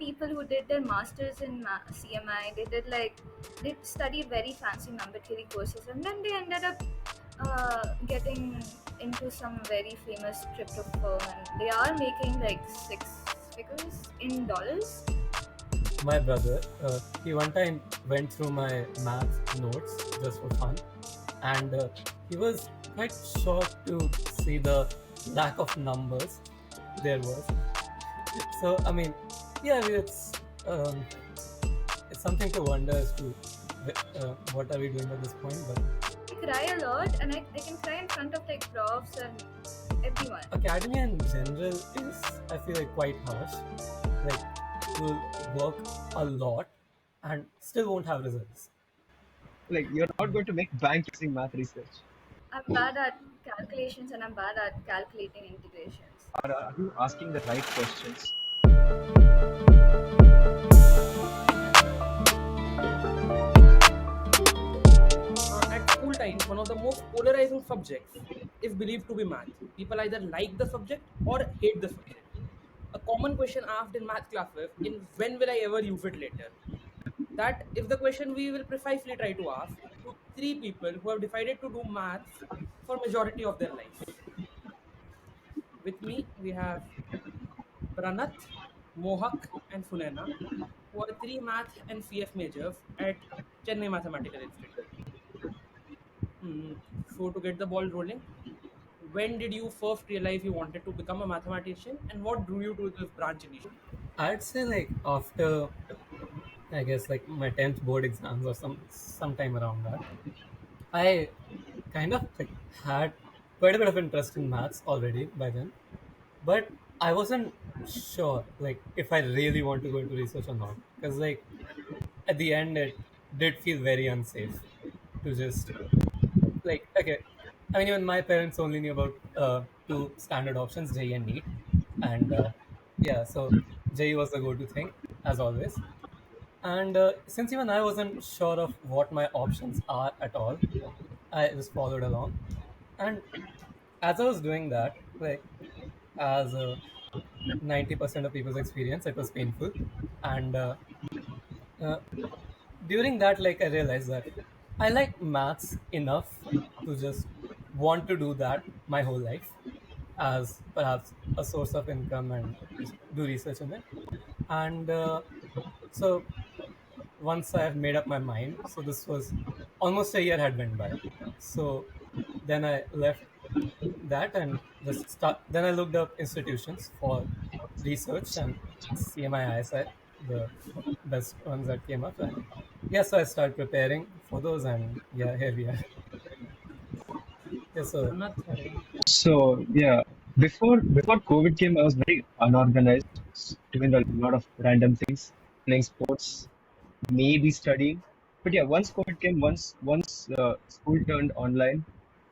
people who did their masters in CMI. They studied very fancy number theory courses, and then they ended up getting into some very famous crypto firm, and they are making like six figures in dollars. My brother, he one time went through my math notes just for fun, and he was quite shocked to see the lack of numbers there was. So I mean, yeah, I mean, it's something to wonder as to what are we doing at this point. But I cry a lot, and I can cry in front of like profs and everyone. academia in general is, I feel like, quite harsh. Like you'll work a lot and still won't have results. Like you're not going to make bank using math research. I'm bad at calculations and I'm bad at calculating integrations. Are you asking the right questions? At school times, one of the most polarizing subjects is believed to be math. People either like the subject or hate the subject. A common question asked in math classes is when will I ever use it later? That is the question we will precisely try to ask to three people who have decided to do maths for majority of their life. With me, we have Pranath, Mohak, and Sunaina, who are three math and CF majors at Chennai Mathematical Institute. So, to get the ball rolling, when did you first realize you wanted to become a mathematician, and what drew you to this branch initially? I'd say like after, I guess, like my 10th board exams or sometime around that, I kind of like had quite a bit of interest in maths already by then, but I wasn't sure like if I really want to go into research or not, because like at the end it did feel very unsafe to just like, okay, I mean, even my parents only knew about two standard options, JE and NEET, and yeah, so JE was the go-to thing as always. And since even I wasn't sure of what my options are at all, I just followed along. And as I was doing that, like as 90% of people's experience, it was painful. And uh, during that, like I realized that I like maths enough to just want to do that my whole life as perhaps a source of income and just do research in it. And so once I have made up my mind, so this was almost a year had went by. So then I left that and just start. Then I looked up institutions for research and CMI ISI, the best ones that came up. And yeah, so I started preparing for those, and yeah, here we are. Yeah, so Pranath, So yeah, before COVID came, I was very unorganized, doing a lot of random things, playing sports, maybe studying. But yeah, once COVID came, once school turned online,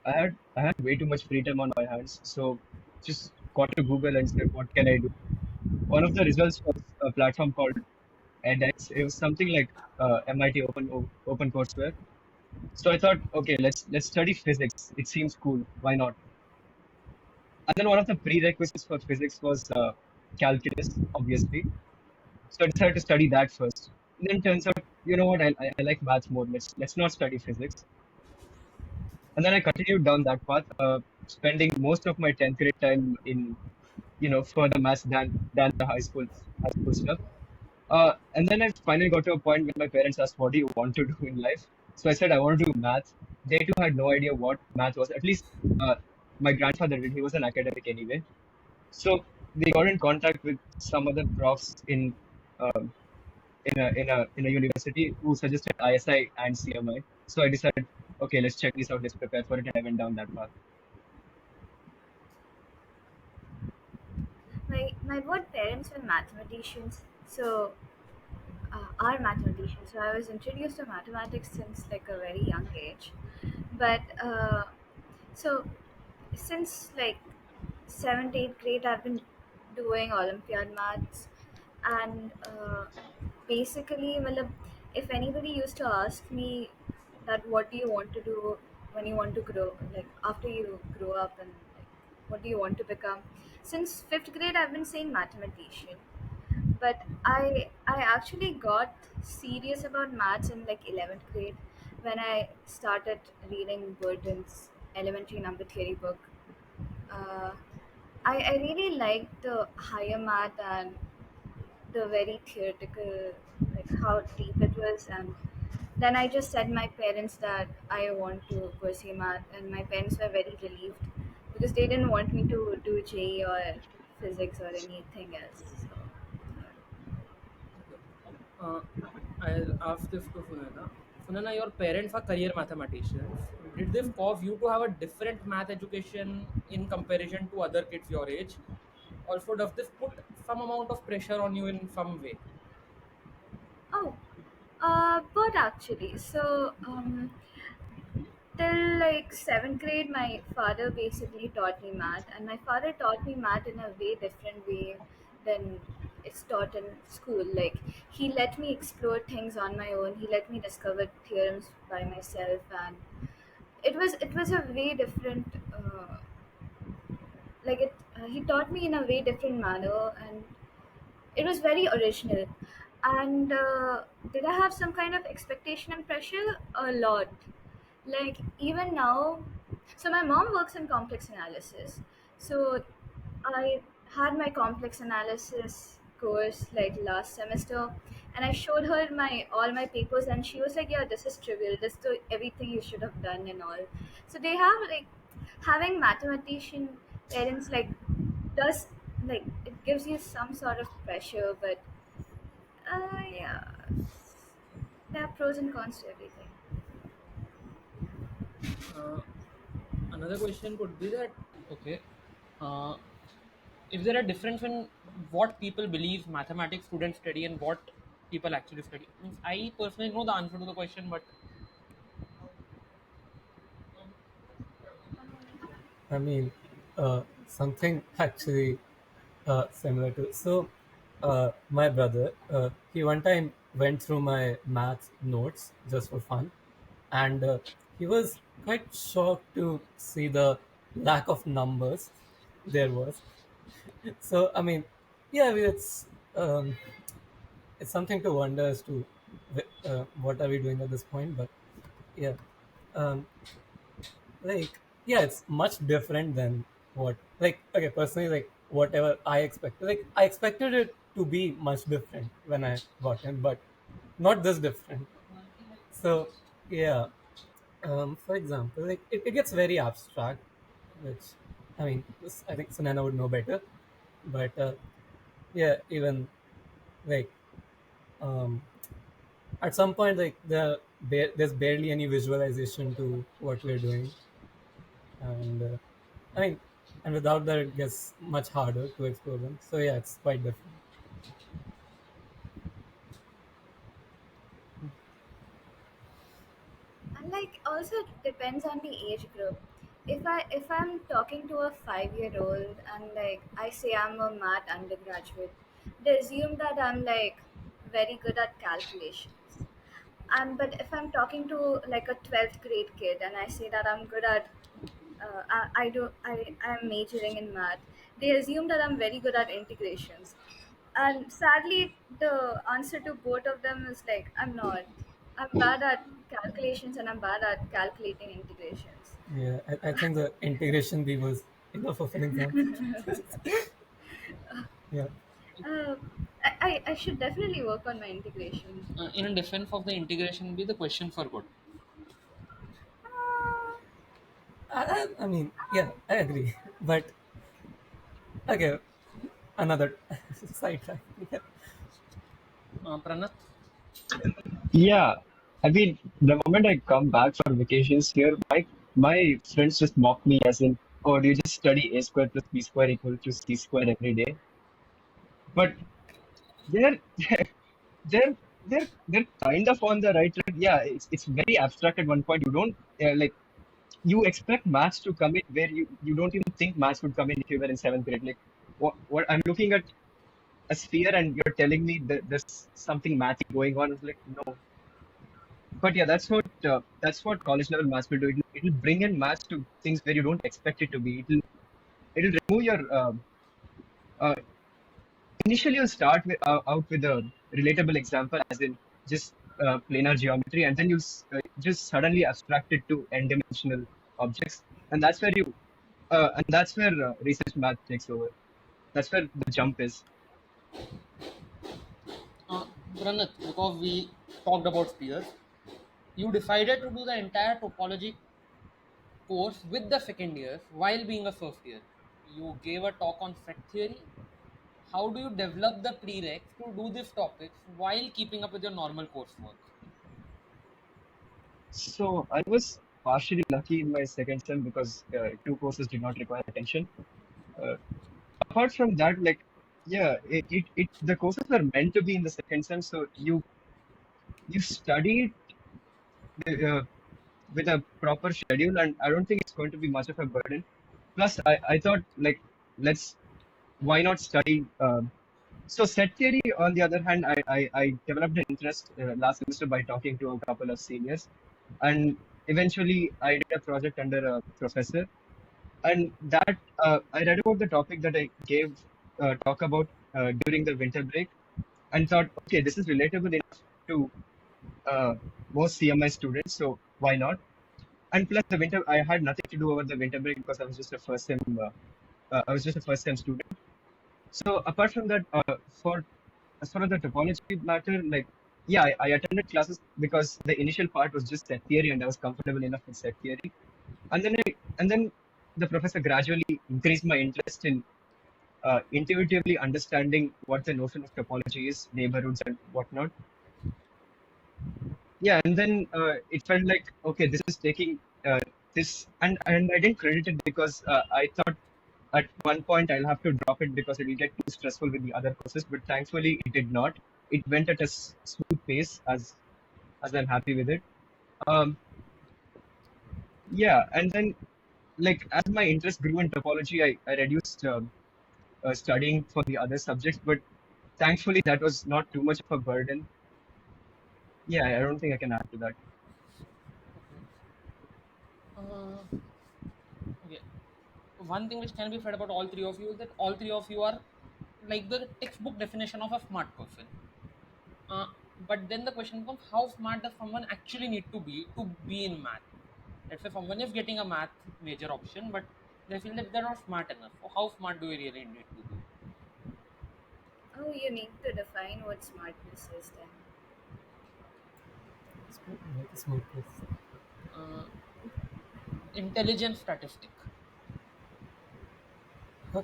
I had way too much free time on my hands. So just got to Google and said, what can I do? One of the results was a platform called edX. It was something like MIT OpenCourseware. So I thought, okay, let's study physics. It seems cool. Why not? And then one of the prerequisites for physics was calculus, obviously. So I decided to study that first. And then turns out, you know what, I like maths more. Let's not study physics. And then I continued down that path, spending most of my 10th grade time in, further maths than the high school stuff. And then I finally got to a point when my parents asked, "What do you want to do in life?" So I said, "I want to do math." They too had no idea what math was. At least my grandfather did. He was an academic anyway. So they got in contact with some other profs um, in a university who suggested ISI and CMI. So I decided, okay, let's check this out. Let's prepare for it, and I went down that path. My both parents were mathematicians, so are mathematicians. So I was introduced to mathematics since like a very young age. But so since like seventh, eighth grade, I've been doing Olympiad maths, and basically, well, if anybody used to ask me that what do you want to do when you want to grow, like after you grow up, and like, what do you want to become? Since fifth grade, I've been saying mathematician, but I actually got serious about maths in like 11th grade when I started reading Burton's elementary number theory book. Uh, I really liked the higher math and the very theoretical, like how deep it was. And then I just said my parents that I want to pursue math, and my parents were very relieved because they didn't want me to do JE or physics or anything else. So, Okay. Uh, I'll ask this to Sunaina. Sunaina, your parents are career mathematicians. Did this cause you to have a different math education in comparison to other kids your age? Also, does this put some amount of pressure on you in some way? oh, but actually, till like seventh grade, my father basically taught me math, and my father taught me math in a way different way than it's taught in school. Like he let me explore things on my own. He let me discover theorems by myself, and it was a way different. Like it, he taught me in a way different manner, and it was very original. And did I have some kind of expectation and pressure? A lot. Like even now, so my mom works in complex analysis. So I had my complex analysis course like last semester, and I showed her my all my papers, and she was like, "Yeah, this is trivial. This is everything you should have done and all." So they have like having mathematician parents like does like it gives you some sort of pressure, but yeah, there are pros and cons to everything. Uh, Another question could be that, okay, uh, is there a difference in what people believe mathematics students study and what people actually study? Means I personally know the answer to the question, but I mean, something actually similar to. So, my brother, he one time went through my math notes just for fun, and he was quite shocked to see the lack of numbers there was. So, I mean, yeah, I mean, it's something to wonder as to what are we doing at this point, but yeah. Um, like yeah, it's much different than what, like, okay, personally, like whatever I expected, like I expected it to be much different when I got in, but not this different. So yeah, for example, like it gets very abstract, which, I mean, I think Sunaina would know better, but yeah, even like um at some point, like there's barely any visualization to what we're doing, and I mean, and without that, it gets much harder to explore them. So yeah, it's quite different. And like also it depends on the age group. If I'm talking to a 5 year old and like I say I'm a math undergraduate, they assume that I'm like very good at calculations. And but if I'm talking to like a 12th grade kid and I say that I'm good at I do I'm majoring in math, they assume that I'm very good at integrations. And sadly, the answer to both of them is like I'm not. I'm bad at calculations and I'm bad at calculating integrations. Yeah, I think the integration B was enough of an example. Yeah, Uh, I should definitely work on my integration. in defense of the integration, be the question for good. Uh, I mean, yeah, I agree. But okay, another sidetrack. Yeah. Pranath, Yeah, I mean, the moment I come back for vacations here, my friends just mock me as in, oh, do you just study a square plus b square equal to c square every day? But they're they're they're kind of on the right track. Yeah, it's very abstract at one point. You don't like you expect maths to come in where you don't even think maths would come in if you were in seventh grade. Like what I'm looking at a sphere and you're telling me that there's something mathy going on. It's like no. But yeah, that's what college level maths will do. It'll bring in maths to things where you don't expect it to be. It'll remove your uh, initially you start out with a relatable example, as in just planar geometry, and then you just suddenly abstract it to n-dimensional objects, and that's where research math takes over. That's where the jump is. Pranath, because we talked about spheres, you decided to do the entire topology course with the second years while being a first year. You gave a talk on set theory. How do you develop the prereqs to do these topics while keeping up with your normal coursework? So I was partially lucky in my second sem because two courses did not require attention. Uh, Apart from that, like yeah, the courses were meant to be in the second sem, so you study uh, with a proper schedule, and I don't think it's going to be much of a burden. Plus, I thought like let's why not study. So set theory, on the other hand, I developed an interest last semester by talking to a couple of seniors, and eventually I did a project under a professor, and that I read about the topic that I gave talk about during the winter break, and thought, okay, this is relatable enough to uh, most CMI students, so why not? And plus, the winter I had nothing to do over the winter break because I was just a first sem. I was just a first sem student. So apart from that, for as far as the topology matter, like yeah, I attended classes because the initial part was just set theory, and I was comfortable enough with set theory. And then the professor gradually increased my interest in intuitively understanding what the notion of topology is, neighborhoods and whatnot. Yeah, and then it felt like okay, this is taking this, and I didn't credit it because I thought at one point I'll have to drop it because it will get too stressful with the other courses. But thankfully, it did not. It went at a smooth pace, as I'm happy with it. Um, yeah, and then like as my interest grew in topology, I reduced studying for the other subjects, but thankfully that was not too much of a burden. Yeah, I don't think I can add to that. Uh, okay. One thing which can be said about all three of you is that all three of you are like the textbook definition of a smart person. Uh, but then the question becomes, how smart does someone actually need to be in math? Let's say someone is getting a math major option, but they feel that they're not smart enough. So how smart do we really need to be? Oh, you need to define what smartness is then. Like smartness. Uh, Intelligence statistic. Huh?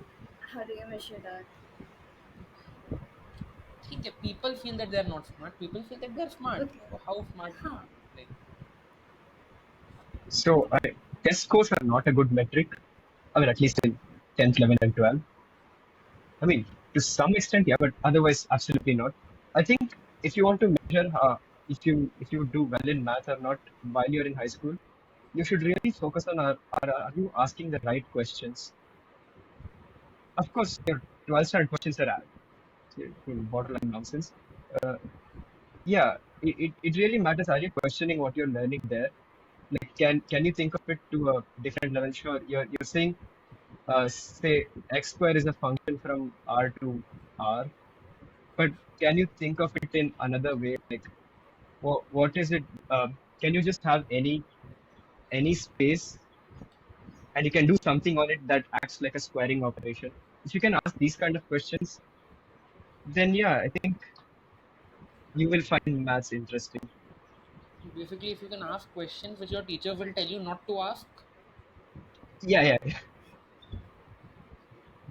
How do you measure that? Okay, people feel that they're not smart. People feel that they're smart. Okay. So how smart? Huh. Like, So test scores are not a good metric. I mean, at least in 10th, 11th, and 12th. I mean, to some extent, yeah, but otherwise, absolutely not. I think if you want to measure if you do well in math or not while you're in high school, you should really focus on are you asking the right questions? Of course, your 12th standard questions are borderline nonsense. Uh, yeah, it really matters. Are you questioning what you're learning there? Like, can you think of it to a different level? Sure, you're saying say x square is a function from R to R, but can you think of it in another way? Like, what is it? Can you just have any space and you can do something on it that acts like a squaring operation? If you can ask these kind of questions, then yeah, I think you will find maths interesting. basically, if you can ask questions which your teacher will tell you not to ask, Yeah, yeah,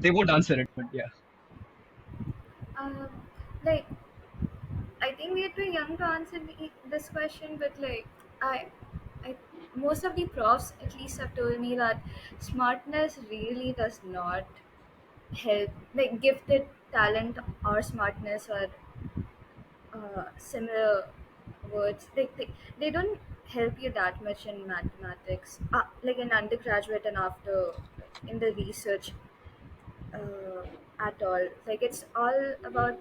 they won't answer it, but yeah. Um, like, I think we're too young to answer this question, but like, I, most of the profs at least have told me that smartness really does not help. Like, gifted talent or smartness or similar words, they don't help you that much in mathematics. Like in undergraduate and after in the research uh, at all. Like it's all about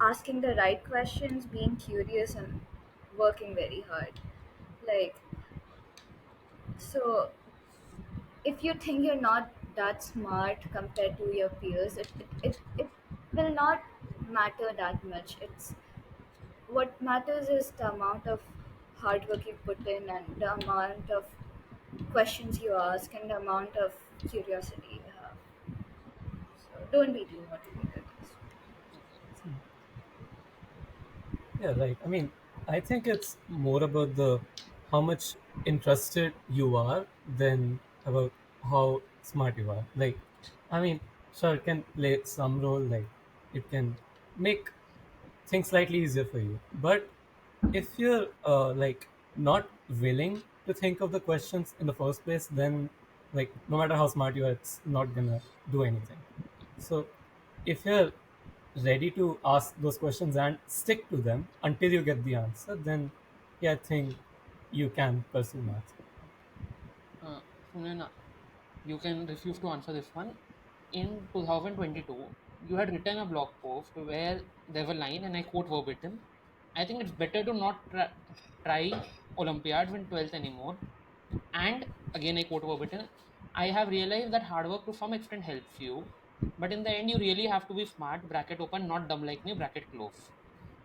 asking the right questions, being curious, and working very hard. Like so, if you think you're not that smart compared to your peers, it will not matter that much. It's what matters is the amount of hard work you put in and the amount of questions you ask and the amount of curiosity you have. So don't be demotivated. Okay. Yeah, right. I mean, I think it's more about the how much interested you are than about how smart you are. Like, I mean, sure, it can play some role. Like, it can make things slightly easier for you. But if you're like not willing to think of the questions in the first place, then like no matter how smart you are, it's not gonna do anything. So if you're ready to ask those questions and stick to them until you get the answer, then yeah, I think you can pursue math. Uh, Sunaina, you can refuse to answer this one. In 2022, you had written a blog post where there was a line, and I quote verbatim: I think it's better to not try Olympiads in 12th anymore. And again, I quote verbatim: I have realized that hard work to some extent helps you, but in the end, you really have to be smart, bracket open, not dumb like me, bracket close.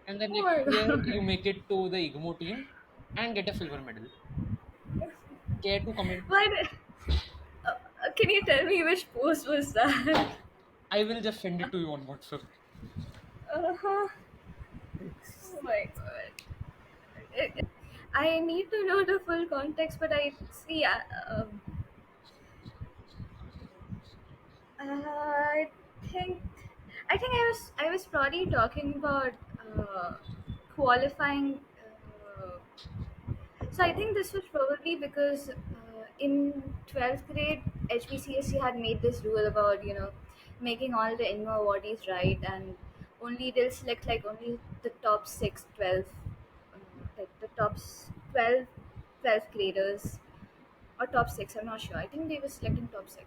And then Oh next my year, god. you make it to the IGMO team and get a silver medal. Care to comment? Why? Can you tell me which post was that? I will just send it to you on WhatsApp. Uh-huh. Oh my god. I need to know the full context, but I see. I think I was probably talking about qualifying. So I think this was probably because in 12th grade, HBCSC had made this rule about making all the INMA awardees right, and only they'll select like only the top 6, 12, like the top 12, 12th graders or top 6. I'm not sure. I think they were selecting top 6.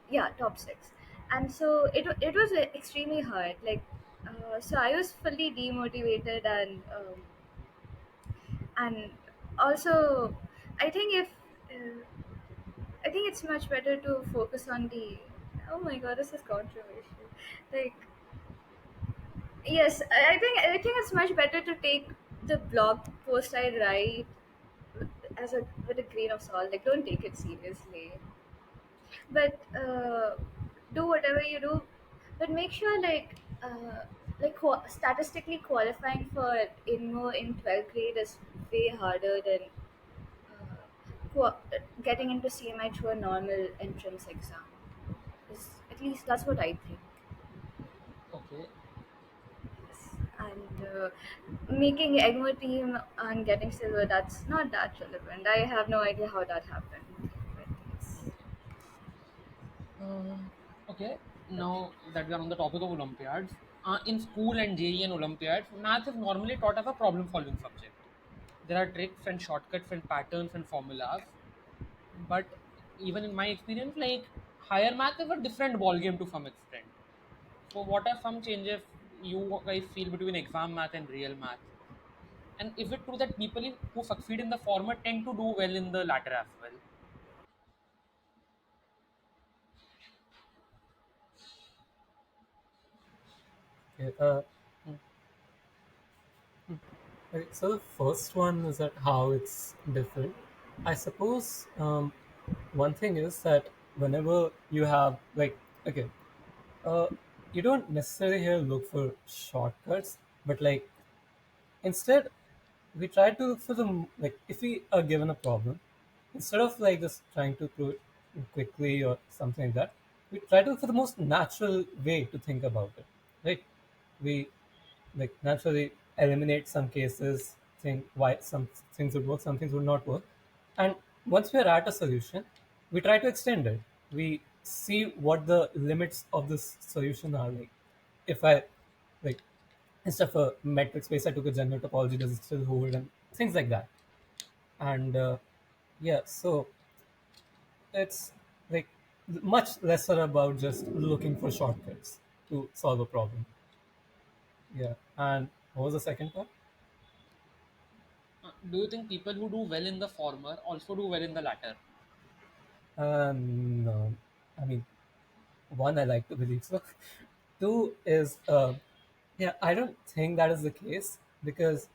Yeah, top 6. And so it was extremely hard. Like, so I was fully demotivated and also I think if I think it's much better to focus on the. Oh my god, this is controversial. Like, yes, I think it's much better to take the blog post I write as a with a grain of salt. Like, don't take it seriously, but do whatever you do, but make sure like statistically qualifying for INMO in 12th grade is way harder than getting into CMI through a normal entrance exam. At least that's what I think. Okay. Yes. And making EGMO team and getting silver, that's not that relevant. I have no idea how that happened. But yes. Okay. Now that we are on the topic of Olympiads, in school and JEE and Olympiads, math is normally taught as a problem solving subject. There are tricks and shortcuts and patterns and formulas. But even in my experience, like higher math is a different ballgame to some extent. So, what are some changes you guys feel between exam math and real math? And is it true that people who succeed in the former tend to do well in the latter as well? Okay, Hmm. okay, so the first one is that how it's different. I suppose one thing is that whenever you have like okay, uh, you don't necessarily here look for shortcuts, but like instead we try to look for the like if we are given a problem, instead of like just trying to do it quickly or something like that, we try to look for the most natural way to think about it, right? We like naturally eliminate some cases, think why some things would work, some things would not work, and once we are at a solution, we try to extend it. We see what the limits of this solution are. Like if I like instead of a metric space, I took a general topology, does it still hold, and things like that. And yeah, so it's like much lesser about just looking for shortcuts to solve a problem. Yeah, and what was the second part? Do you think people who do well in the former also do well in the latter? No, I mean, one, I like to believe so. Two is yeah, I don't think that is the case because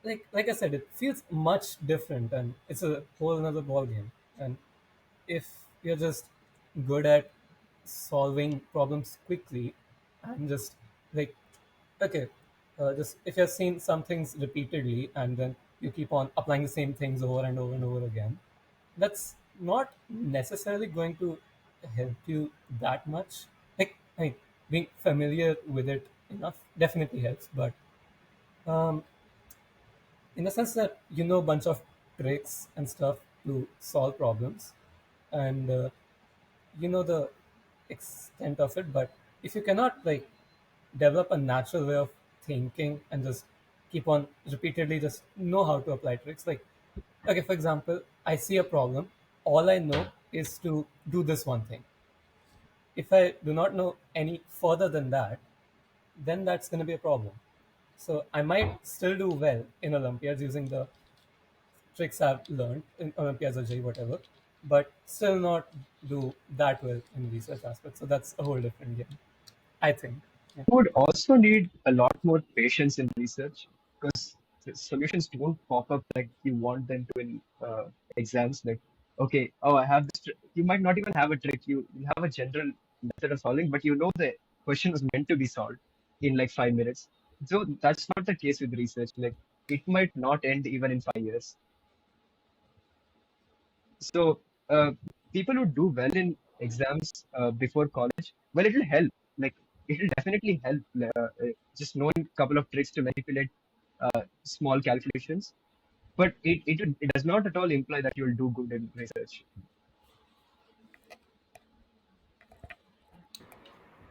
like I said, it feels much different and it's a whole another ball game. And if you're just good at solving problems quickly and just like okay, just if you're seeing some things repeatedly and then you keep on applying the same things over and over and over again, that's not necessarily going to help you that much. Like, I mean, being familiar with it enough definitely helps, but um, in the sense that you know a bunch of tricks and stuff to solve problems, and you know the extent of it, but if you cannot like develop a natural way of thinking and just keep on repeatedly just know how to apply tricks, like okay, for example, I see a problem, all I know is to do this one thing. If I do not know any further than that, then that's going to be a problem. So I might still do well in Olympiads using the tricks I've learned in Olympiads or J whatever, but still not do that well in research aspects. So that's a whole different game, I think. Yeah. You would also need a lot more patience in research because the solutions don't pop up like you want them to in exams. Like, okay, oh, I have this. You might not even have a trick. You have a general method of solving, but you know the question was meant to be solved in like 5 minutes. So that's not the case with research. Like, it might not end even in 5 years. So, people who do well in exams before college, well, it'll help. Like, it'll definitely help. Just knowing a couple of tricks to manipulate small calculations. But it does not at all imply that you'll do good in research.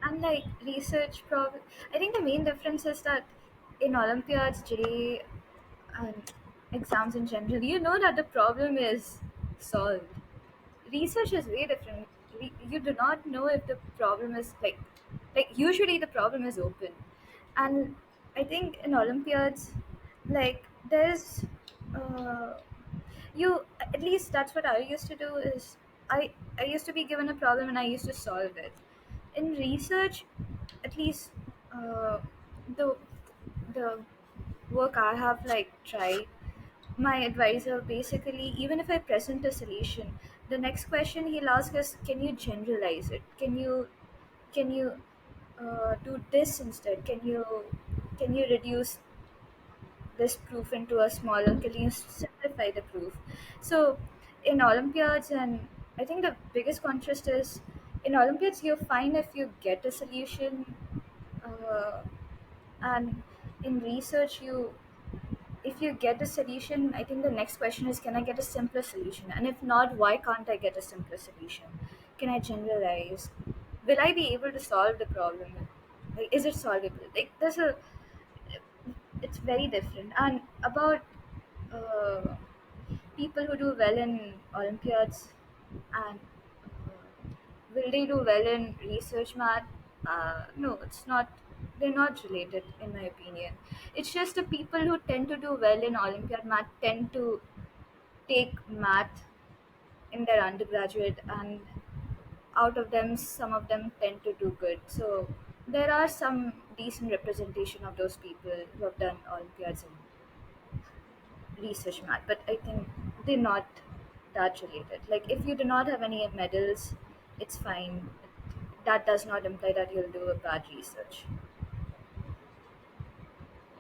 And like research problem, I think the main difference is that in Olympiads, J and exams in general, you know that the problem is solved. Research is way different. You do not know if the problem is like usually the problem is open, and I think in Olympiads, like there's uh, you at least that's what I used to do is I used to be given a problem and I used to solve it. In research, at least uh, the the work I have like tried, my advisor basically, even if I present a solution, the next question he'll ask is, can you generalize it? Can you do this instead? Can you reduce this proof into a smaller? Can you simplify the proof? So in Olympiads, and I think the biggest contrast is in Olympiads you find if you get a solution, uh, and in research you if you get a solution, I think the next question is, can I get a simpler solution? And if not, why can't I get a simpler solution? Can I generalize? Will I be able to solve the problem? Like, is it solvable? Like, it's very different. And about uh, people who do well in Olympiads and will they do well in research math? No, it's not. They're not related, in my opinion. It's just the people who tend to do well in Olympiad math tend to take math in their undergraduate, and out of them, some of them tend to do good. So there are some decent representation of those people who have done Olympiads in research math, but I think they're not that related. Like if you do not have any medals, it's fine. That does not imply that you'll do a bad research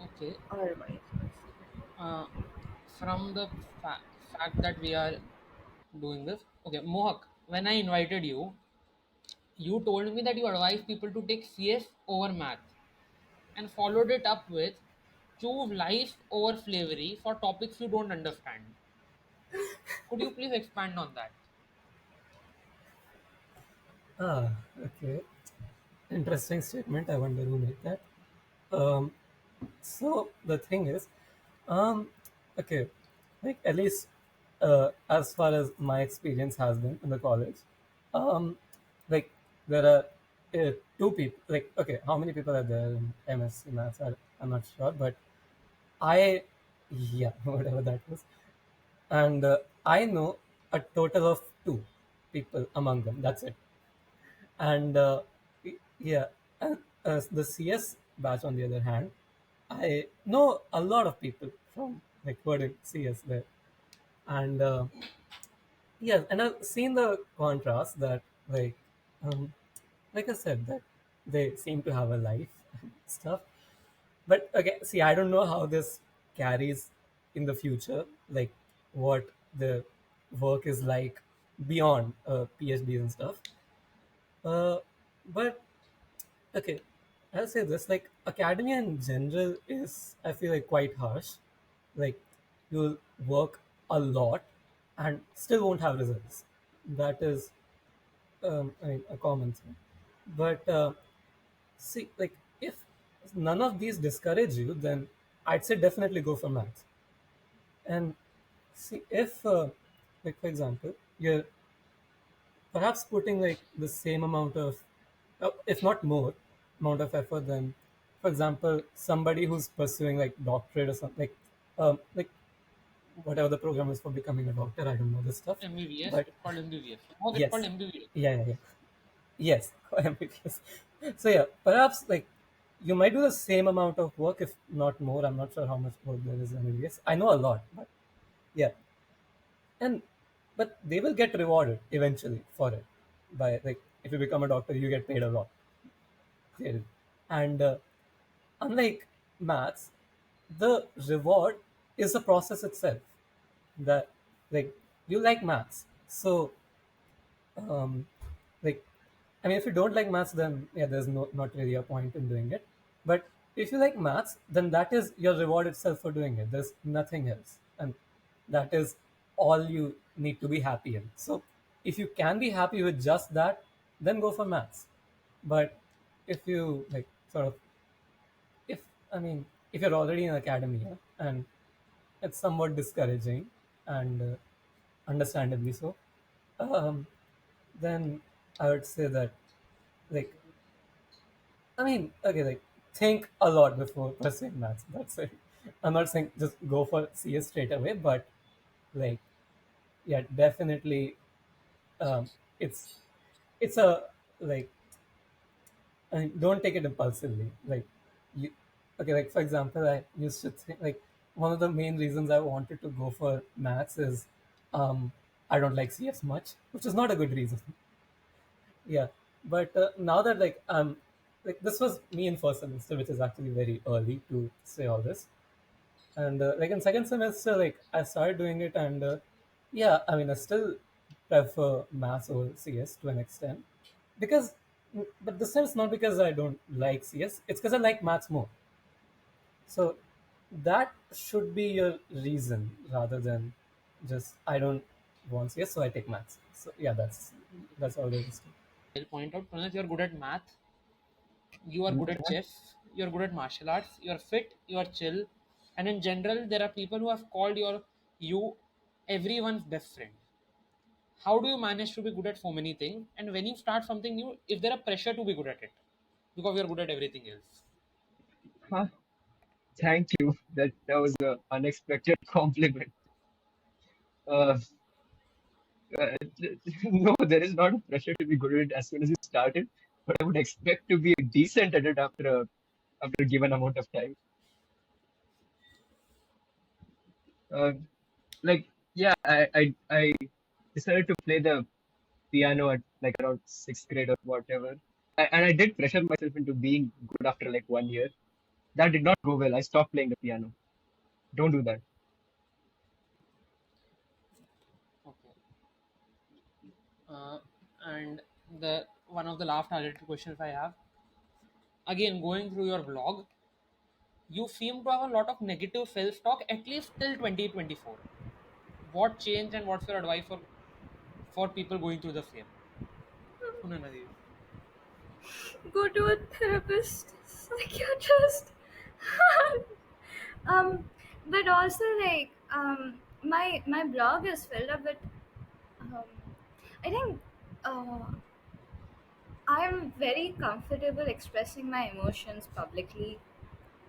Okay. or vice versa. Uh, from the fact that we are doing this, okay, Mohak, when I invited you, you told me that you advise people to take CS over math and followed it up with choose life over slavery for topics you don't understand. Could you please expand on that? Ah, okay. Interesting statement. I wonder who made that. Um, so the thing is, um, okay, like at least as far as my experience has been in the college, um, like there are two people. Like okay, how many people are there in MSc Maths? I'm not sure, but I, yeah, whatever that was, and I know a total of two people among them. That's it, and yeah, The CS batch, on the other hand, I know a lot of people from like who are in CS there, and yes, and I've seen the contrast that um, like I said that they seem to have a life and stuff. But okay, see, I don't know how this carries in the future, like what the work is like beyond PhDs and stuff. Uh, but okay, I'll say this: like academia in general is, I feel like, quite harsh. Like you'll work a lot and still won't have results. That is, I mean, a common thing. But see, like if none of these discourage you, then I'd say definitely go for maths. And see, if like for example, you're perhaps putting like the same amount of, if not more, amount of effort than, for example, somebody who's pursuing like doctorate or something, like whatever the program is for becoming a doctor. I don't know this stuff, MBBS, but it's called MBBS. Oh, it's called yes, MBBS. yeah, yeah, yeah. Yes, MBBS. So yeah, perhaps like you might do the same amount of work, if not more. I'm not sure how much work there is in MBBS. I know a lot, but yeah, and but they will get rewarded eventually for it. By like, if you become a doctor, you get paid a lot, clearly. And unlike maths, the reward is the process itself. That like you like maths, so um, like I mean, if you don't like maths, then yeah, there's not really a point in doing it. But if you like maths, then that is your reward itself for doing it. There's nothing else, and that is all you need to be happy in. So if you can be happy with just that, then go for maths. But if you like sort of, if I mean, if you're already in academia and it's somewhat discouraging, and understandably so, um, then I would say that, like, I mean, okay, like, think a lot before pursuing maths. That's it. I'm not saying just go for CS straight away, but like, yeah, definitely, um, it's it's a like, I mean, don't take it impulsively. Like, you, okay, like for example, I used to think like one of the main reasons I wanted to go for maths is, um, I don't like CS much, which is not a good reason. Yeah, but now that like this was me in first semester, which is actually very early to say all this, and like in second semester, like I started doing it, and yeah, I mean I still prefer maths over CS to an extent, because but this time it's not because I don't like CS, it's because I like maths more. So that should be your reason rather than just I don't want CS, so I take maths. So yeah, that's all there is to it. I'll point out, Pranath, you're good at math, you are good at Yeah. chess, you're good at martial arts, you're fit, you are chill, and in general, there are people who have called you everyone's best friend. How do you manage to be good at so many things? And when you start something new, if there are pressure to be good at it, because you're good at everything else. Huh, thank you. That was an unexpected compliment. Uh, no, there is not a pressure to be good at it as soon as you started, but I would expect to be decent at it after a given amount of time. Uh, like yeah, I decided to play the piano at like around sixth grade or whatever, and I did pressure myself into being good after like 1 year. That did not go well. I stopped playing the piano. Don't do that. Okay. Uh, and the one of the last related questions I have, again going through your blog, you seem to have a lot of negative self-talk at least till 2024. What changed and what's your advice for people going through the same? Sunaina ji. Go to a therapist, psychiatrist. um, but also like my blog is filled up with um, I think I'm very comfortable expressing my emotions publicly.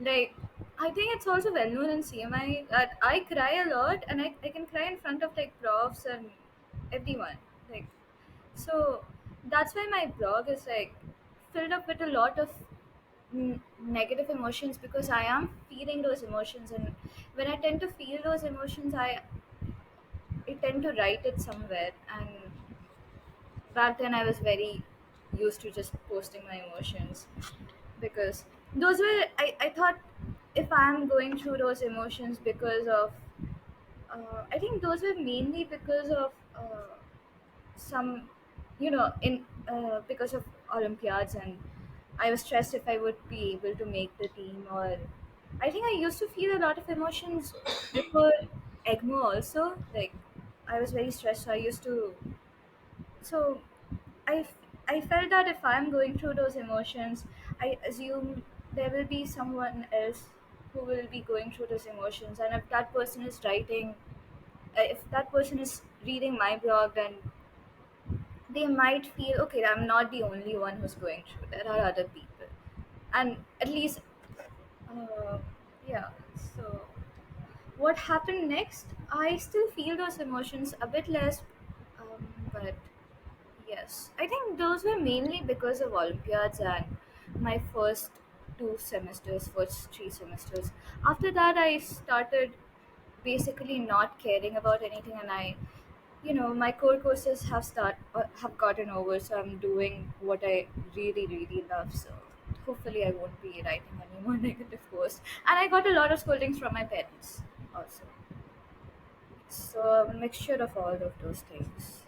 Like, I think it's also well known in CMI that I cry a lot, and I can cry in front of like profs and everyone. Like, so that's why my blog is like filled up with a lot of negative emotions because I am feeling those emotions, and when I tend to feel those emotions, I tend to write it somewhere. And back then, I was very used to just posting my emotions because those were I thought if I'm going through those emotions because of I think those were mainly because of some, in because of Olympiads, and I was stressed if I would be able to make the team. Or I think I used to feel a lot of emotions before EGMO also. Like I was very stressed, so I used to. So I felt that if I'm going through those emotions, I assume there will be someone else who will be going through those emotions, and if that person is writing, if that person is reading my blog, then they might feel okay. I'm not the only one who's going through. There are other people, and at least, uh, yeah. So what happened next? I still feel those emotions a bit less, but yes, I think those were mainly because of Olympiads and my first 2 semesters, first 3 semesters. After that, I started basically not caring about anything, and my core courses have gotten over, so I'm doing what I really really love. So hopefully, I won't be writing any more negative posts. And I got a lot of scoldings from my parents also. So a mixture of all of those things.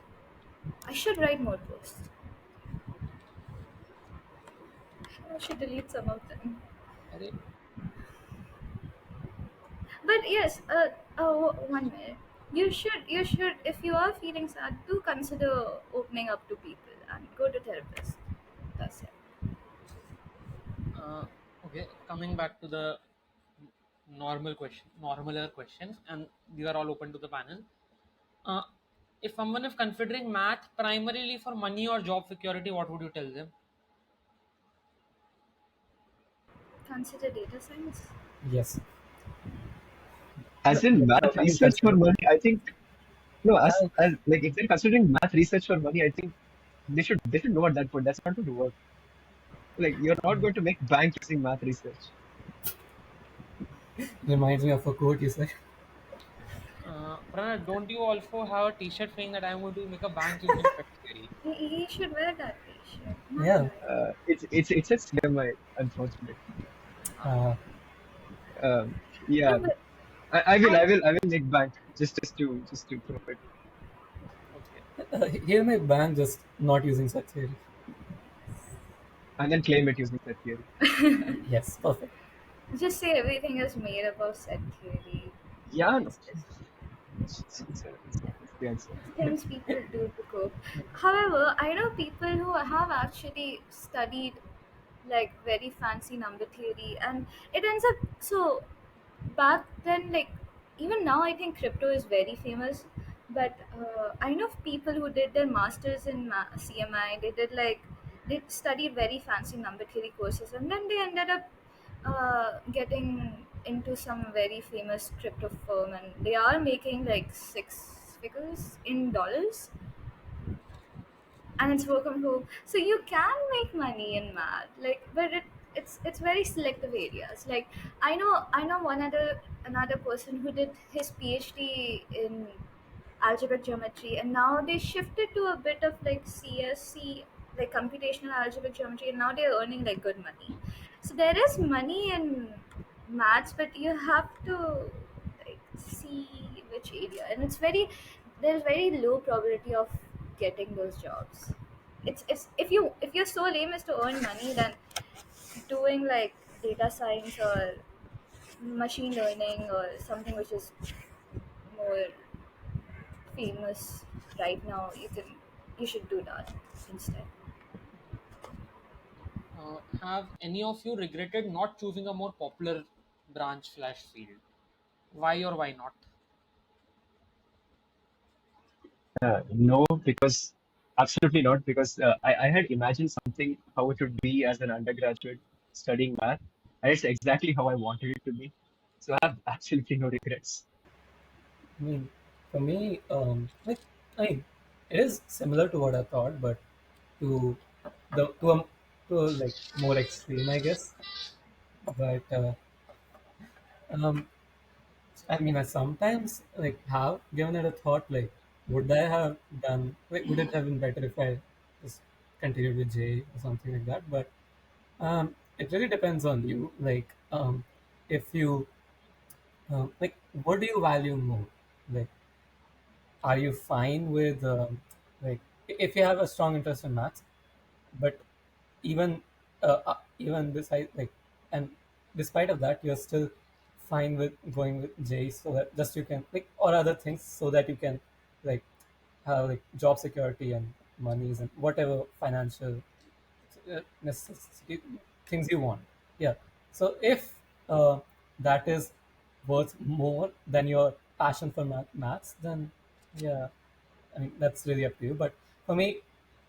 I should write more posts. I should delete some of them. अरे But yes, one minute. You should, if you are feeling sad, do consider opening up to people and go to therapist. That's it. Okay, coming back to the normaler questions, and these are all open to the panel. Uh, if someone is considering math primarily for money or job security, what would you tell them? Consider data science. yes. No, As in math I mean, research for money, I think no. As I, as like if they're considering math research for money, I think they should know at that point. That's not going to work. Like you're not going to make bank using math research. reminds me of a quote you said. Pranath, don't you also have a T-shirt saying that I'm going to make a bank using set theory? He should wear that t-shirt. Not Yeah. mine. It's a CMI, unfortunately. Uh, Yeah, No, but I will make bank just to prove it, Okay. hear my bank just not using such theory. and then claim it using that theory. Yes, perfect. just say everything is made up of set theory. Yeah, no, It's it's the answer. things people do to cope. However, I know people who have actually studied like very fancy number theory, and it ends up so back then, like even now, I think crypto is very famous. But I know of people who did their masters in CMI. They studied very fancy number theory courses, and then they ended up getting into some very famous crypto firm, and they are making like 6 figures in dollars, and it's work from home, so you can make money in math, like, but it's very selective areas. Like I know another person who did his PhD in algebraic geometry, and now they shifted to a bit of like CSC, like computational algebraic geometry, and now they're earning like good money. So there is money in maths, but you have to like see which area, and there's very low probability of getting those jobs. It's if your sole aim is to earn money, then doing like data science or machine learning or something which is more famous right now, you should do that instead. Have any of you regretted not choosing a more popular branch slash field? Why or why not? No, because absolutely not. Because I had imagined something how it would be as an undergraduate studying math, and it's exactly how I wanted it to be. So I have absolutely no regrets. I mean, for me, I mean, it is similar to what I thought, but to to a to like more extreme, I guess. But um, I mean, I sometimes like have given it a thought, like, would I have done, like, would it have been better if I just continued with J or something like that? But it really depends on you. Like, if you like, what do you value more? Like, are you fine with like if you have a strong interest in maths, but even even beside like and despite of that you're still fine with going with J so that just you can like or other things so that you can like have like job security and monies and whatever financial necessity things you want. Yeah. So if that is worth more than your passion for maths, then yeah, I mean that's really up to you. But for me,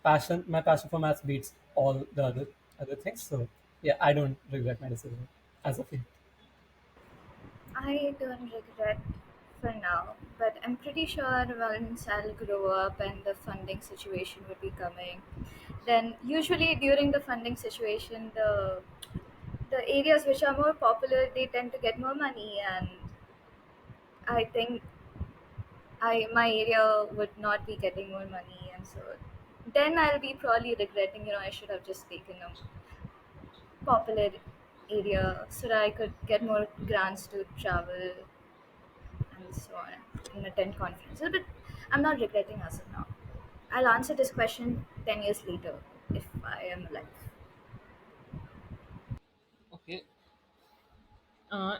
my passion for maths beats all the other things. So yeah, I don't regret my decision as of yet. I don't regret for now, but I'm pretty sure once I'll grow up and the funding situation will be coming, then usually during the funding situation, the areas which are more popular they tend to get more money, and I think my area would not be getting more money, and so then I'll be probably regretting. I should have just taken a popular area so that I could get more grants to travel and so on and attend conferences. But I'm not regretting as of now. I'll answer this question 10 years later if I am alive. Okay.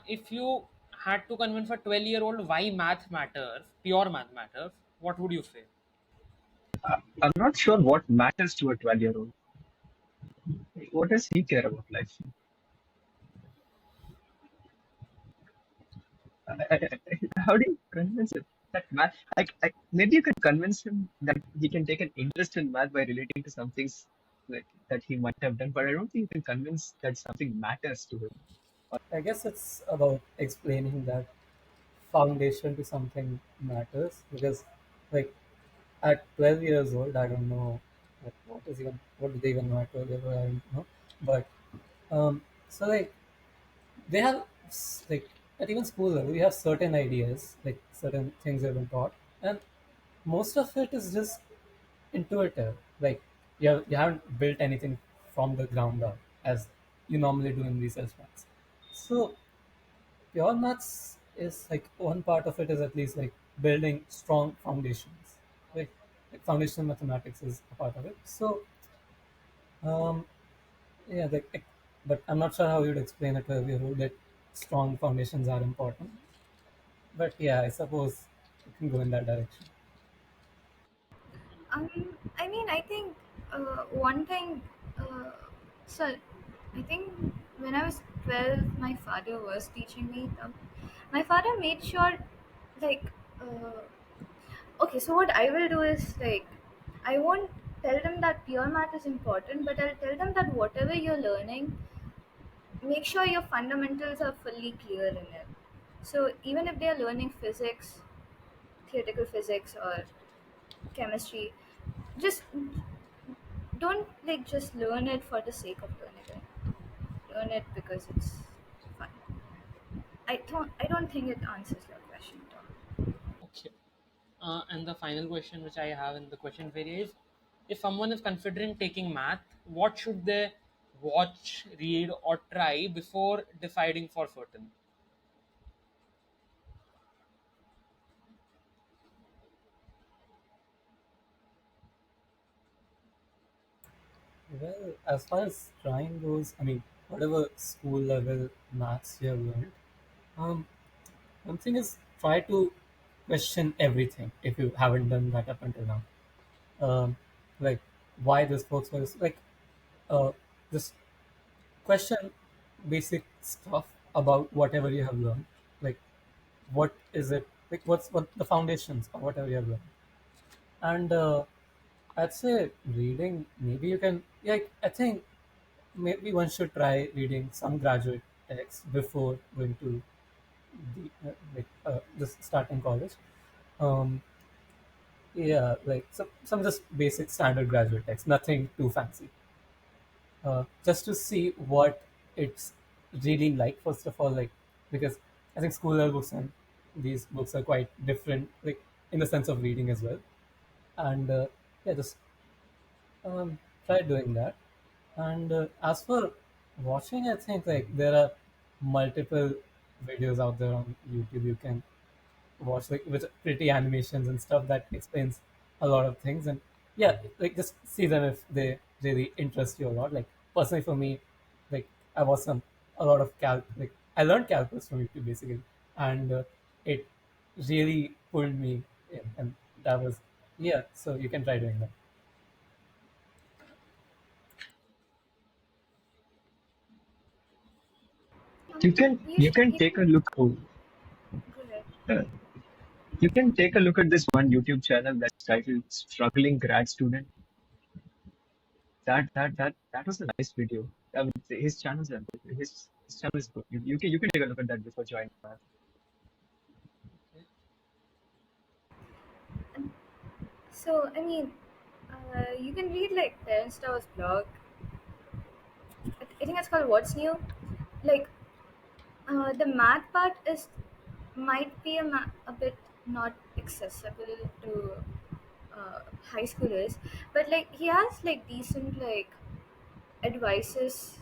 If you had to convince a 12-year-old why math matters, pure math matters, what would you say? I'm not sure what matters to a 12-year-old. What does he care about life? How do you convince him that math? Maybe you can convince him that he can take an interest in math by relating to some things like that he might have done, but I don't think you can convince that something matters to him. I guess it's about explaining that foundation to something matters because like at 12 years old I don't know what do they even know at 12 years old I don't know. But so like they have like at even school level we have certain ideas like certain things have been taught and most of it is just intuitive like you haven't built anything from the ground up as you normally do in research maths. So pure maths is like one part of it is at least like building strong foundations. Like foundational mathematics is a part of it. So um, yeah, but I'm not sure how you'd explain it to a rule that strong foundations are important. But yeah, I suppose you can go in that direction. I mean, I think one thing. So, I think when I was 12, my father was teaching me. My father made sure, like, uh, okay. So what I will do is like, I won't tell them that pure math is important, but I'll tell them that whatever you're learning, make sure your fundamentals are fully clear in it. So even if they are learning physics, theoretical physics, or chemistry, just don't like just learn it for the sake of learning it. Learn it because it's fun. I don't think it answers your question at all. Okay. And the final question which I have in the question area is if someone is considering taking math, what should they watch, read, or try before deciding for certain? Well, as far as trying goes, I mean, whatever school level maths you have learned, um, one thing is try to question everything if you haven't done that up until now. Um, like why this works for this, like just question basic stuff about whatever you have learned. Like what is it? Like what the foundations of whatever you have learned. And I'd say reading. Maybe you can. Yeah, I think maybe one should try reading some graduate texts before going to just starting college. Um, yeah, like some just basic standard graduate text, nothing too fancy. just to see what it's really like. First of all, like because I think school level books and these books are quite different, like in the sense of reading as well. And yeah, just try doing that. And as for watching, I think like there are multiple videos out there on YouTube you can watch, like with pretty animations and stuff that explains a lot of things. And yeah, like just see them if they really interest you a lot. Like personally for me, like I watched a lot of like I learned calculus from YouTube basically, and it really pulled me in, and that was yeah. So you can try doing that. You can you can You take a should look. Oh, go ahead. uh, you can take a look at this one YouTube channel that's titled "Struggling Grad Student." That was a nice video. I mean, his channel is good. You can take a look at that before joining math. So, I mean, you can read like Terence Tow's blog. I think it's called What's New. Like, the math part is might be a bit not accessible to high schoolers, but like he has like decent like advices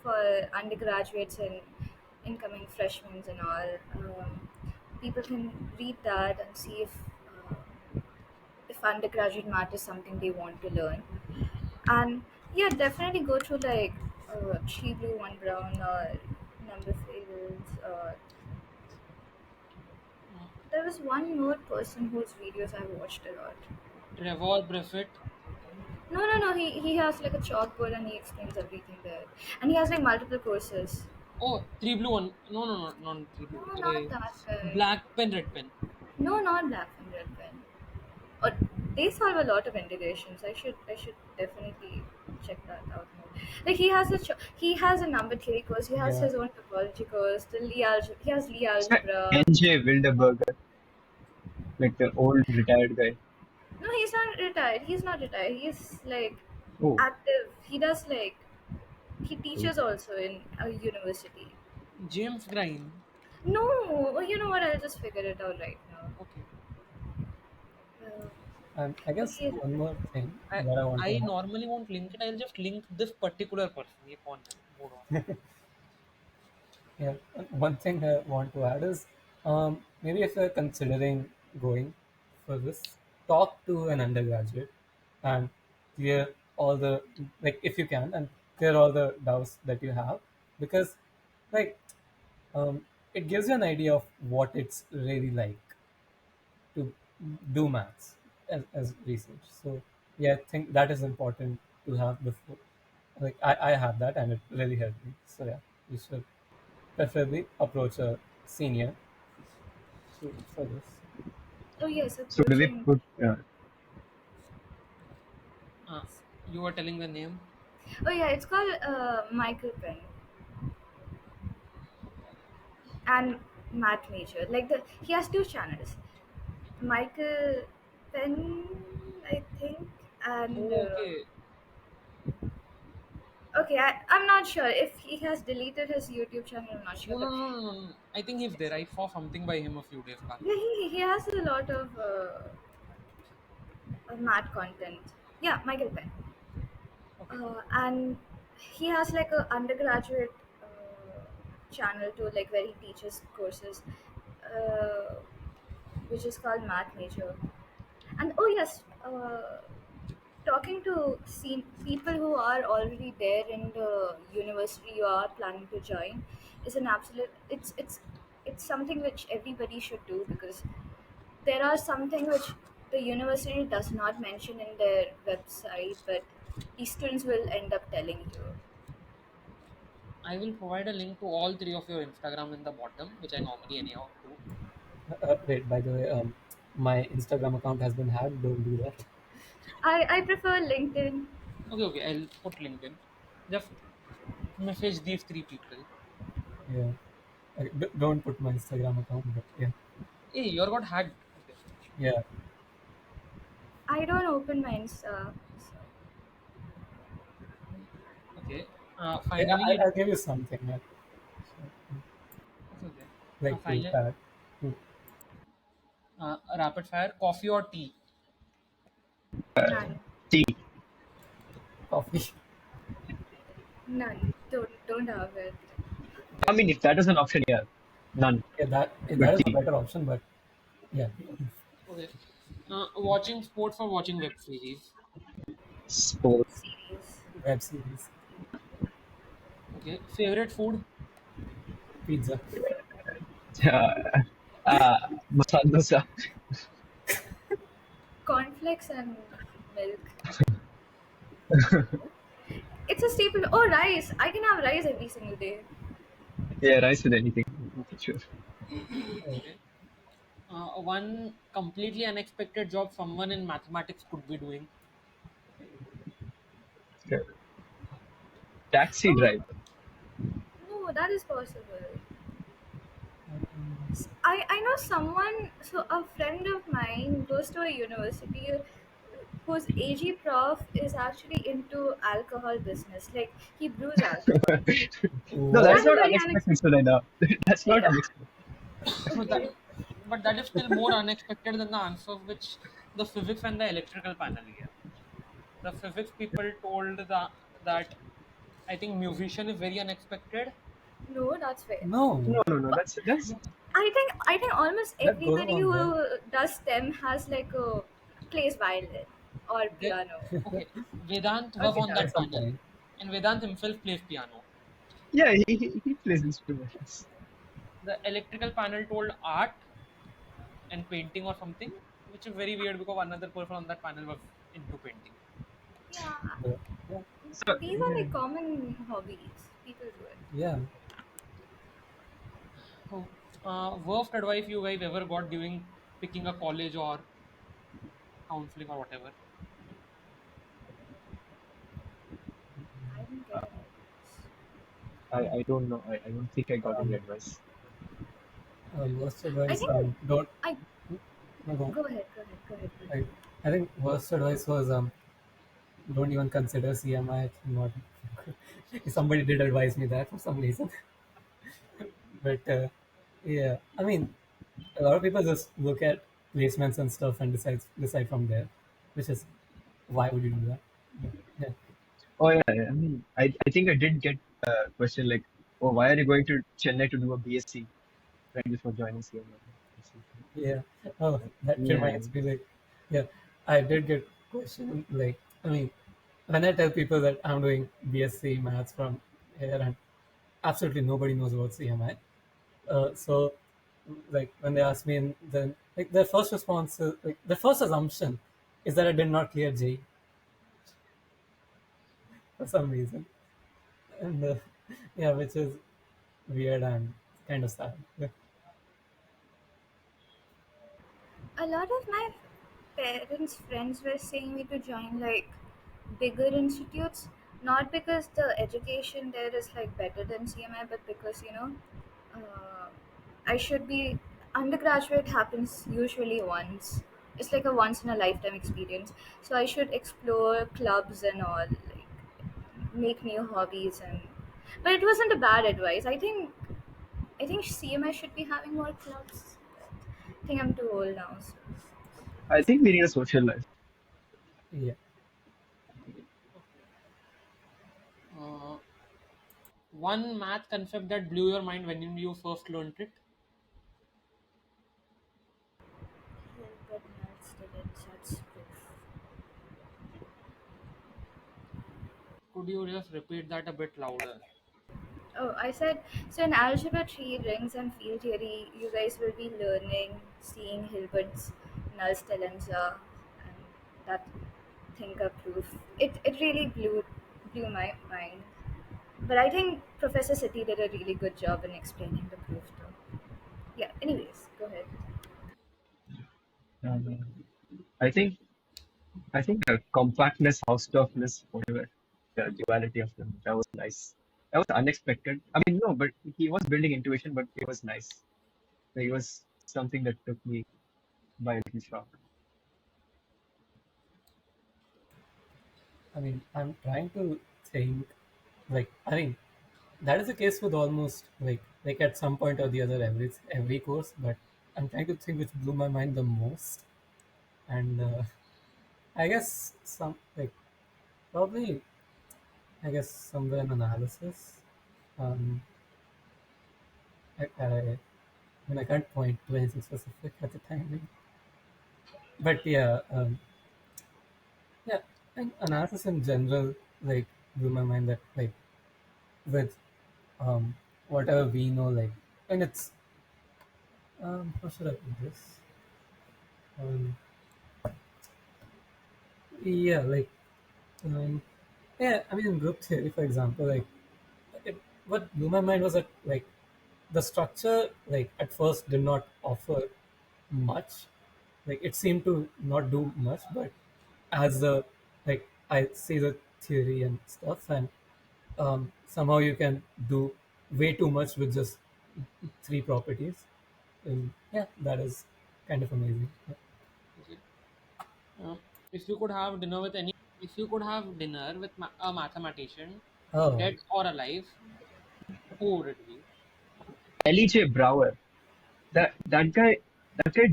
for undergraduates and incoming freshmen and all. People can read that and see uh, if undergraduate math is something they want to learn. And yeah, definitely go through like three blue, one brown, or number favorites. There was one more person whose videos I watched a lot. Trevor Brefitt. No, no, no. He has like a chalkboard and he explains everything there, and he has like multiple courses. Oh, three blue one. No, no, no, not three blue. No, not that guy. Black pen, red pen. No, not black and red pen. Or they solve a lot of integrations. I should definitely check that out more. Like he has a number theory course. He has Yeah, his own topology course. He has Lie It's like algebra. NJ Wildeberger, like the old retired guy. No, he's not retired. He's not retired. He's like Oh, active. He does like he okay. teaches also in a university. James Green. No, oh, you know what? I'll just figure it out right now. Okay. Uh, and I guess okay. one more thing I that I want to I add. normally won't link it. I'll just link this particular person. Ye kaun hai? Hold on. Yeah, one thing I want to add is maybe if you're considering going for this, talk to an undergraduate and clear all the, like if you can, and clear all the doubts that you have, because like it gives you an idea of what it's really like to do maths as research. So yeah, I think that is important to have before. Like I have that and it really helped me. So yeah, you should preferably approach a senior for this. Oh yes, So do we approaching. put? Uh, you were telling the name. Oh yeah, it's called Michael Penn and Math Major. Like the he has two channels. Michael Penn, I think, and Oh, okay. okay, I'm not sure if he has deleted his YouTube channel. I'm not sure, No, no, but no, no, no, no. I think he's there. I saw something by him a few days back. yeah, he has a lot of math content. Yeah, Michael Penn. Okay. And he has like a undergraduate channel too, like where he teaches courses, uh, which is called Math Major. And oh yes, talking to people who are already there in the university you are planning to join is an absolute. It's something which everybody should do because there are something which the university does not mention in their website, but the students will end up telling you. I will provide a link to all three of your Instagram in the bottom, which I normally anyhow do. Wait, by the way, my Instagram account has been hacked. Don't do that. I prefer LinkedIn. Okay, okay. I'll put LinkedIn. Just message these three people. Yeah, don't put my Instagram account, but yeah, Hey, your got hacked. Okay. yeah. I don't open my Insta. So. Okay. Yeah, Finally, I'll give you something it's okay. like to Finally, add. Hmm. rapid fire: coffee or tea? None. Tea. Coffee. None. Don't have it. I Okay. mean, if that is an option, yeah, none. Yeah, But that is a tea. better option, but yeah, Okay. Watching sports or watching web series? Sports. Series. web series, Okay. Favorite food? pizza. Uh, uh, masala dosa. Cornflakes and milk. It's a staple. Oh, rice. I can have rice every single day. Yeah, rice with anything. Sure. Okay. One completely unexpected job someone in mathematics could be doing. Sure. Taxi Oh, driver. no, that is possible. I know someone, so a friend of mine goes to a university whose AG prof is actually into alcohol business. Like, he brews alcohol. No, That that's What? is not very unexpected, unexpected. Sunaina. That's not Yeah, unexpected. But okay. that is still more unexpected than the answers which the physics and the electrical panel gave. The physics people told that I think musician is very unexpected. No, that's fair. No, No, no, no. But That's I think almost that goes everybody on there. who does STEM has like a plays violin or They, piano okay, Vedant or was on guitar. At that some panel, point. and Vedant himself plays piano. yeah. He plays instruments. The electrical panel told art and painting or something, which is very weird because another person on that panel was into painting. Yeah, But, yeah, So these are yeah, like common hobbies. People do it. yeah. So, worst advice you guys ever got during picking a college or counseling or whatever? I didn't get any advice. I don't know. I don't think I got any Um, advice. worst I advice. think Don't. I No, go on. go ahead, go ahead, go ahead, go ahead. I, I think worst advice was don't even consider CMI. It's not. Somebody did advise me that for some reason, but yeah, I mean, a lot of people just look at placements and stuff and decide from there, which is why would you do that? But, yeah, Oh yeah. I mean, I think I did get a question like, oh, why are you going to Chennai to do a BSc right before joining CMI? yeah. Oh, that Yeah. reminds me. Like, yeah, I did get question. Like, I mean, when I tell people that I'm doing BSc maths from here, and absolutely nobody knows about CMI. So, like, when they ask me, and then like their first response is like the first assumption is that I did not clear J for some reason, and yeah, which is weird and kind of sad. Yeah. A lot of my parents' friends were saying me to join like bigger institutes, not because the education there is like better than CMI, but because uh, I should be undergraduate happens usually once. It's like a once in a lifetime experience. So I should explore clubs and all, like make new hobbies and. But it wasn't a bad advice. I think CMI should be having more clubs. I think I'm too old now. So. I think we need a social life. Yeah. Uh, One math concept that blew your mind when you first learned it. Hilbert null didn't such proof. Could you just repeat that a bit louder? Oh, I said, so in algebra 3 rings and field theory, you guys will be learning, seeing Hilbert's null stellenza and that thinker proof. It really blew my mind. But I think Professor City did a really good job in explaining the proof too. Yeah, anyways, go ahead. Um, I think I think the compactness, Hausdorffness, whatever, the duality of them, that was nice. That was unexpected. I mean, no, but he was building intuition, but it was nice. It was something that took me by a little shock. I mean, I'm trying to think. like I mean that is the case with almost like at some point or the other every course. But I'm trying to think which blew my mind the most, and I guess some like probably I guess somewhere in analysis. Um, I mean I can't point to anything specific at the time, but yeah, yeah, and analysis in general like blew my mind that like with whatever we know like and it's how should I put this? Um, yeah, like um, yeah, I mean in group theory, for example, like it, what blew my mind was that like the structure like at first did not offer much. Like it seemed to not do much, but as the like I see the theory and stuff, and somehow you can do way too much with just three properties. And yeah, that is kind of amazing. Yeah. Okay. If you could have dinner with any, if you could have dinner with a mathematician, Oh, dead or alive, who would it be? Lee Brower. That guy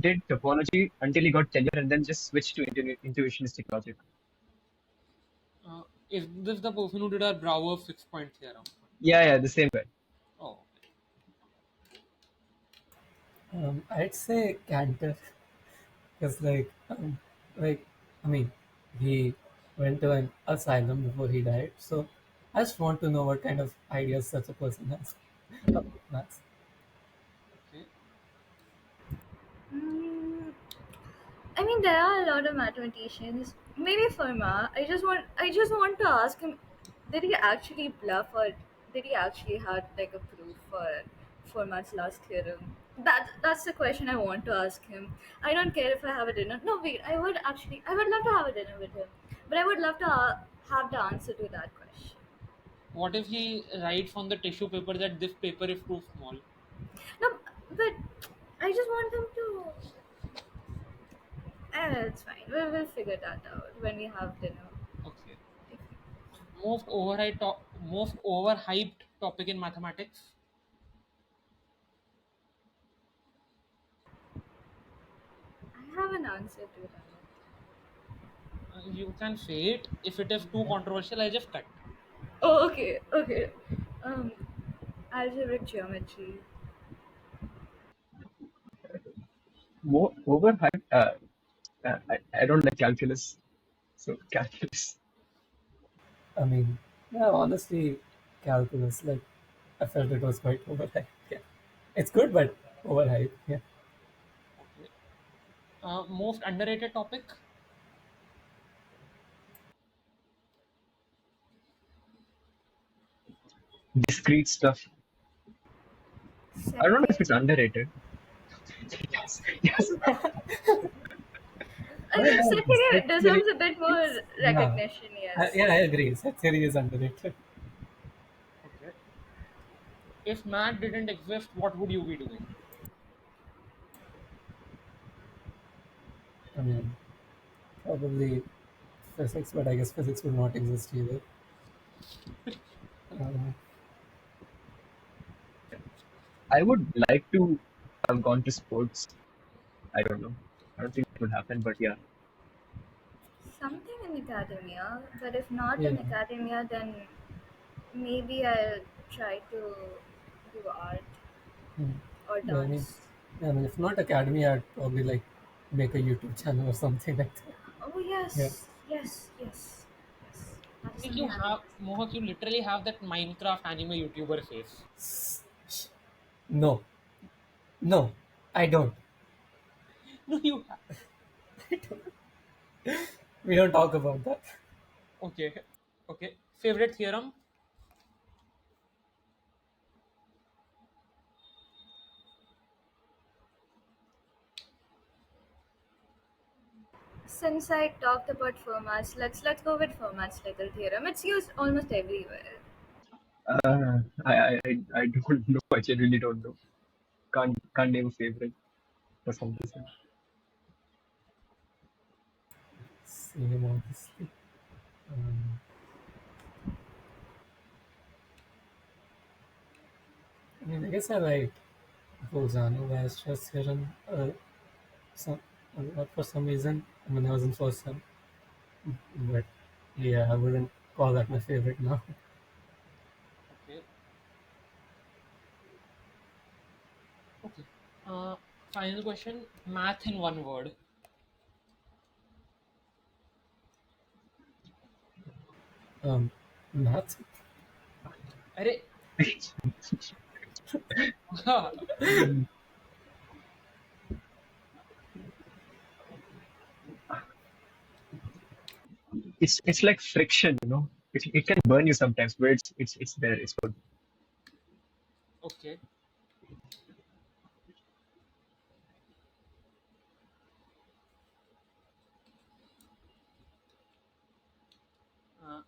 did topology until he got tenure and then just switched to intuitionistic logic. Is this the person who did our Brouwer 6 point theorem? Yeah, the same guy. Oh, okay. I'd say Cantor. Because like I mean, he went to an asylum before he died. So I just want to know what kind of ideas such a person has about maths. Okay. Mm, I mean, there are a lot of mathematicians. Maybe Fermat. I just want to ask him, did he actually bluff or did he actually have like a proof for Fermat's last theorem? That's the question I want to ask him. I don't care if I have a dinner. No, wait. I would love to have a dinner with him, but I would love to have the answer to that question. What if he writes on the tissue paper that this paper is too small? No, but I just want him to. It's fine. We'll figure that out when we have dinner. Okay. Most overhyped topic in mathematics. I have an answer to that. You can say it. If it is too controversial, I just cut. Oh, okay, okay. Um, algebraic geometry. More overhyped. I don't like calculus, so calculus. I mean, yeah, honestly, calculus like I felt it was quite overhyped. Yeah, it's good, but overhyped. Yeah, Okay. Most underrated topic. Discrete stuff. I Set don't know if it's theory. underrated. Yes, yes. I no, mean, no, set set theory theory. deserves a bit more Yeah, recognition, yes. yeah, I agree. Set theory is underrated. Okay. If math didn't exist, what would you be doing? I mean, probably physics, but I guess physics would not exist either. Uh, I would like to have gone to sports. I don't know. I don't think it would happen, but yeah. Something in academia, but if not yeah. in academia, then maybe I'll try to do art Hmm. or Yeah, dance. I mean, if not academy, I'd probably like make a YouTube channel or something like that. Oh, Yeah. yes, yes, yes, yes. That is Like you something I would have, like to do. Mohak, you literally have that Minecraft anime YouTuber face. No, no, I don't. No, you have. We don't talk about that. Okay. Okay. Favorite theorem? Since I talked about Fermat's, let's go with Fermat's little theorem. It's used almost everywhere. I don't know. I genuinely don't know. Can't name a favorite for some reason. Same, obviously. Um, I mean, I guess I like Bolzano by stress theorem. Some, not for some reason. I mean, I was in first sem, but yeah, I wouldn't call that my favorite now. Okay. Okay. Uh, Final question. Math in one word. Um, Math. Arey. It's like friction, you know. It can burn you sometimes, but it's there. It's good. Okay. Uh,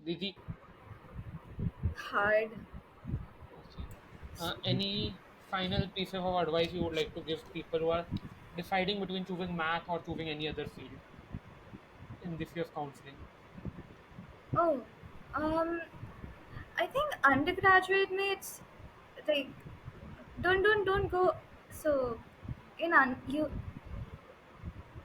Didi. Hard. Okay. Any final piece of advice you would like to give people who are deciding between choosing math or choosing any other field in this year's counseling? Oh, um, I think undergraduate mates like don't go. So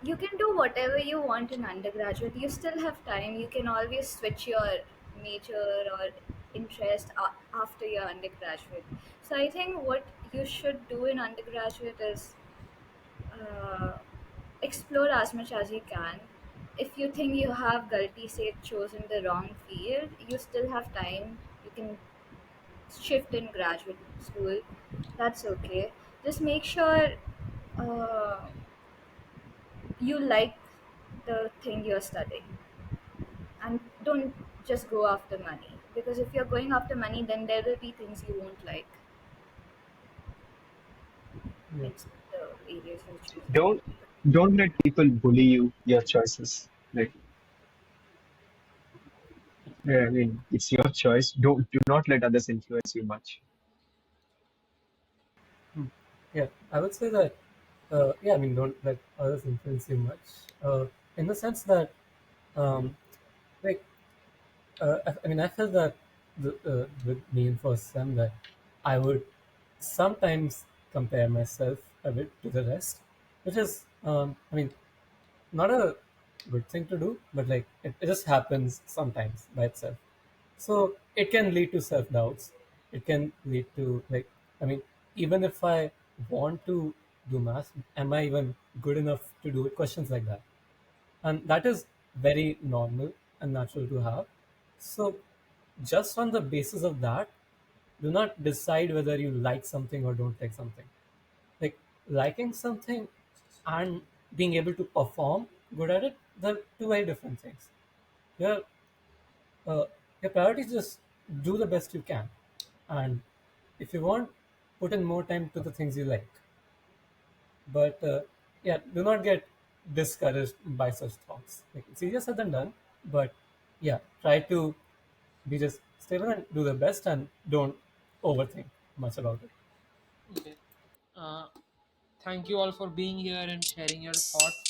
you can do whatever you want in undergraduate. You still have time. You can always switch your major or interest after your undergraduate. So I think what you should do in undergraduate is uh, explore as much as you can. If you think you have guilty say chosen the wrong field, you still have time. You can shift in graduate school. That's okay. Just make sure uh, you like the thing you're studying, and don't just go after money, because if you're going after money, then there will be things you won't like Yeah. in the areas you're choosing. Don't don't let people bully you your choices. Like, yeah, I mean, it's your choice. Do not let others influence you much. Hmm. Yeah, I would say that. Yeah, I mean, don't let others influence you much. In the sense that, um, like, I mean, I felt that with me in first sem that I would sometimes compare myself a bit to the rest, which is, I mean, not a good thing to do, but like it just happens sometimes by itself. So it can lead to self doubts. It can lead to like, I mean, even if I want to do math, am I even good enough to do it? Questions like that, and that is very normal and natural to have. So just on the basis of that, do not decide whether you like something or don't like something. Like liking something and being able to perform good at it, they're two very different things. Your uh, your priority is just do the best you can, and if you want, put in more time to the things you like. But yeah, do not get discouraged by such thoughts. Like, it's easier said than done, but yeah, try to be just stable and do the best, and don't overthink much about it. Okay. Uh, Thank you all for being here and sharing your thoughts.